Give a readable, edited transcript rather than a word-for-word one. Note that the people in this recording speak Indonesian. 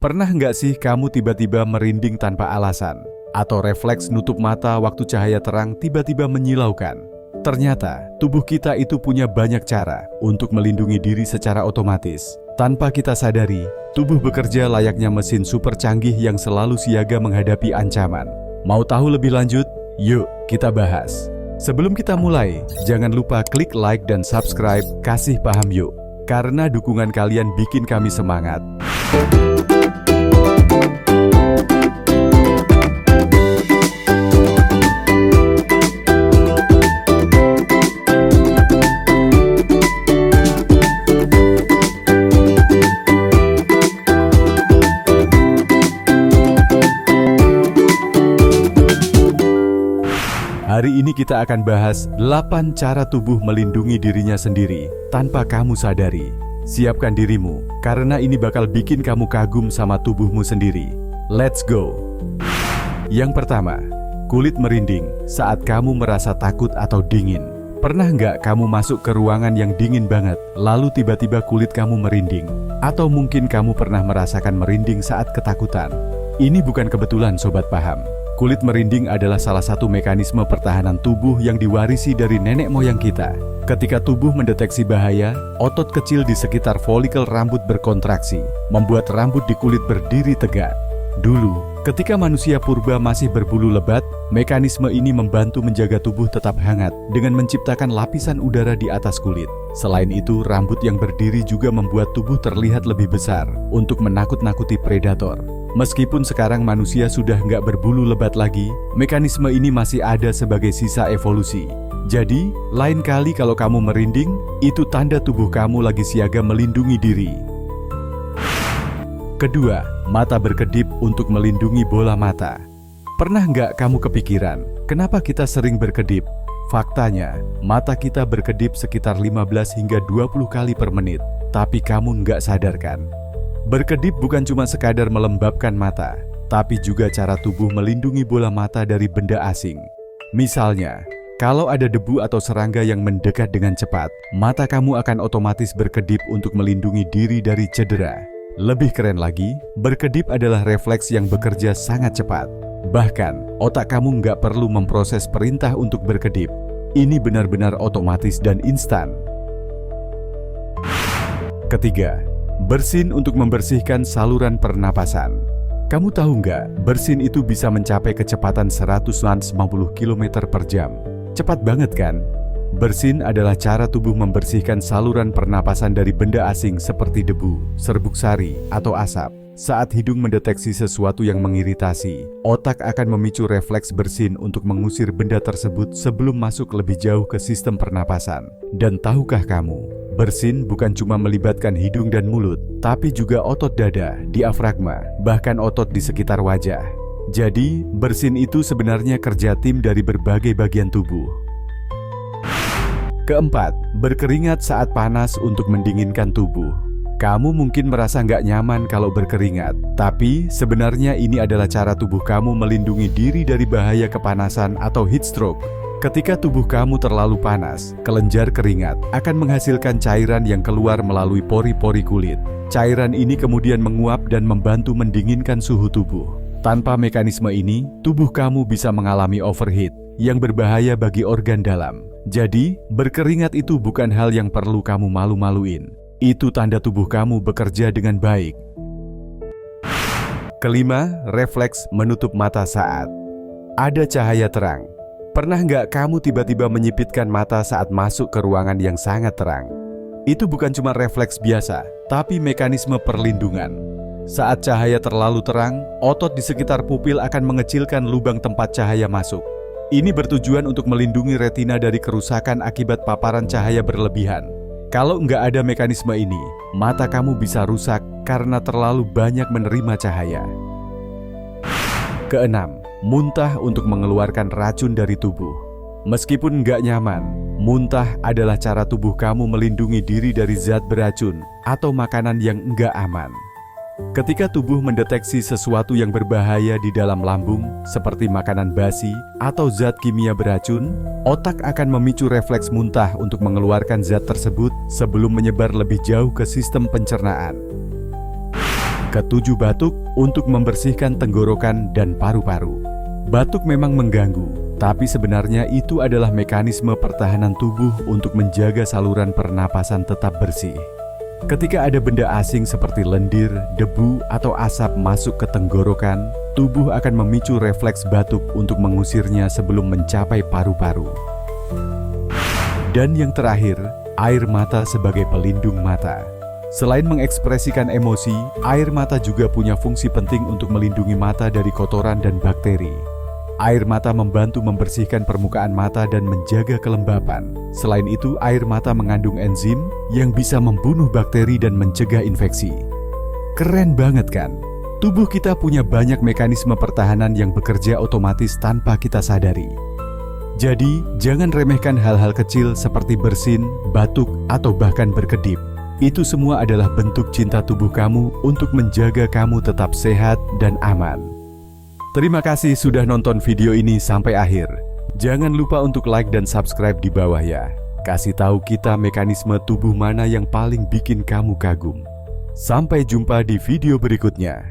Pernah nggak sih kamu tiba-tiba merinding tanpa alasan? Atau refleks nutup mata waktu cahaya terang tiba-tiba menyilaukan? Ternyata, tubuh kita itu punya banyak cara untuk melindungi diri secara otomatis. Tanpa kita sadari, tubuh bekerja layaknya mesin super canggih yang selalu siaga menghadapi ancaman. Mau tahu lebih lanjut? Yuk, kita bahas. Sebelum kita mulai, jangan lupa klik like dan subscribe, kasih paham yuk. Karena dukungan kalian bikin kami semangat. Hari ini kita akan bahas 8 cara tubuh melindungi dirinya sendiri tanpa kamu sadari. Siapkan dirimu, karena ini bakal bikin kamu kagum sama tubuhmu sendiri. Let's go! Yang pertama, kulit merinding saat kamu merasa takut atau dingin. Pernah nggak kamu masuk ke ruangan yang dingin banget, lalu tiba-tiba kulit kamu merinding? Atau mungkin kamu pernah merasakan merinding saat ketakutan? Ini bukan kebetulan, Sobat Paham. Kulit merinding adalah salah satu mekanisme pertahanan tubuh yang diwarisi dari nenek moyang kita. Ketika tubuh mendeteksi bahaya, otot kecil di sekitar folikel rambut berkontraksi, membuat rambut di kulit berdiri tegak. Dulu, ketika manusia purba masih berbulu lebat, mekanisme ini membantu menjaga tubuh tetap hangat dengan menciptakan lapisan udara di atas kulit. Selain itu, rambut yang berdiri juga membuat tubuh terlihat lebih besar untuk menakut-nakuti predator. Meskipun sekarang manusia sudah nggak berbulu lebat lagi, mekanisme ini masih ada sebagai sisa evolusi. Jadi, lain kali kalau kamu merinding, itu tanda tubuh kamu lagi siaga melindungi diri. Kedua, mata berkedip untuk melindungi bola mata. Pernah nggak kamu kepikiran, kenapa kita sering berkedip? Faktanya, mata kita berkedip sekitar 15 hingga 20 kali per menit, tapi kamu nggak sadarkan. Berkedip bukan cuma sekadar melembabkan mata, tapi juga cara tubuh melindungi bola mata dari benda asing. Misalnya, kalau ada debu atau serangga yang mendekat dengan cepat, mata kamu akan otomatis berkedip untuk melindungi diri dari cedera. Lebih keren lagi, berkedip adalah refleks yang bekerja sangat cepat. Bahkan, otak kamu nggak perlu memproses perintah untuk berkedip. Ini benar-benar otomatis dan instan. Ketiga, bersin untuk membersihkan saluran pernapasan. Kamu tahu nggak, bersin itu bisa mencapai kecepatan 150 km per jam. Cepat banget kan? Bersin adalah cara tubuh membersihkan saluran pernapasan dari benda asing seperti debu, serbuk sari, atau asap. Saat hidung mendeteksi sesuatu yang mengiritasi, otak akan memicu refleks bersin untuk mengusir benda tersebut sebelum masuk lebih jauh ke sistem pernapasan. Dan tahukah kamu, bersin bukan cuma melibatkan hidung dan mulut, tapi juga otot dada, diafragma, bahkan otot di sekitar wajah. Jadi, bersin itu sebenarnya kerja tim dari berbagai bagian tubuh. Keempat, berkeringat saat panas untuk mendinginkan tubuh. Kamu mungkin merasa nggak nyaman kalau berkeringat, tapi sebenarnya ini adalah cara tubuh kamu melindungi diri dari bahaya kepanasan atau heat stroke. Ketika tubuh kamu terlalu panas, kelenjar keringat akan menghasilkan cairan yang keluar melalui pori-pori kulit. Cairan ini kemudian menguap dan membantu mendinginkan suhu tubuh. Tanpa mekanisme ini, tubuh kamu bisa mengalami overheat yang berbahaya bagi organ dalam. Jadi, berkeringat itu bukan hal yang perlu kamu malu-maluin. Itu tanda tubuh kamu bekerja dengan baik. Kelima, refleks menutup mata saat ada cahaya terang. Pernah nggak kamu tiba-tiba menyipitkan mata saat masuk ke ruangan yang sangat terang? Itu bukan cuma refleks biasa, tapi mekanisme perlindungan. Saat cahaya terlalu terang, otot di sekitar pupil akan mengecilkan lubang tempat cahaya masuk. Ini bertujuan untuk melindungi retina dari kerusakan akibat paparan cahaya berlebihan. Kalau nggak ada mekanisme ini, mata kamu bisa rusak karena terlalu banyak menerima cahaya. Keenam, muntah untuk mengeluarkan racun dari tubuh. Meskipun nggak nyaman, muntah adalah cara tubuh kamu melindungi diri dari zat beracun atau makanan yang nggak aman. Ketika tubuh mendeteksi sesuatu yang berbahaya di dalam lambung, seperti makanan basi atau zat kimia beracun, otak akan memicu refleks muntah untuk mengeluarkan zat tersebut sebelum menyebar lebih jauh ke sistem pencernaan. Ketujuh, batuk untuk membersihkan tenggorokan dan paru-paru. Batuk memang mengganggu, tapi sebenarnya itu adalah mekanisme pertahanan tubuh untuk menjaga saluran pernapasan tetap bersih. Ketika ada benda asing seperti lendir, debu, atau asap masuk ke tenggorokan, tubuh akan memicu refleks batuk untuk mengusirnya sebelum mencapai paru-paru. Dan yang terakhir, air mata sebagai pelindung mata. Selain mengekspresikan emosi, air mata juga punya fungsi penting untuk melindungi mata dari kotoran dan bakteri. Air mata membantu membersihkan permukaan mata dan menjaga kelembapan. Selain itu, air mata mengandung enzim yang bisa membunuh bakteri dan mencegah infeksi. Keren banget kan? Tubuh kita punya banyak mekanisme pertahanan yang bekerja otomatis tanpa kita sadari. Jadi, jangan remehkan hal-hal kecil seperti bersin, batuk, atau bahkan berkedip. Itu semua adalah bentuk cinta tubuh kamu untuk menjaga kamu tetap sehat dan aman. Terima kasih sudah nonton video ini sampai akhir. Jangan lupa untuk like dan subscribe di bawah ya. Kasih tahu kita mekanisme tubuh mana yang paling bikin kamu kagum. Sampai jumpa di video berikutnya.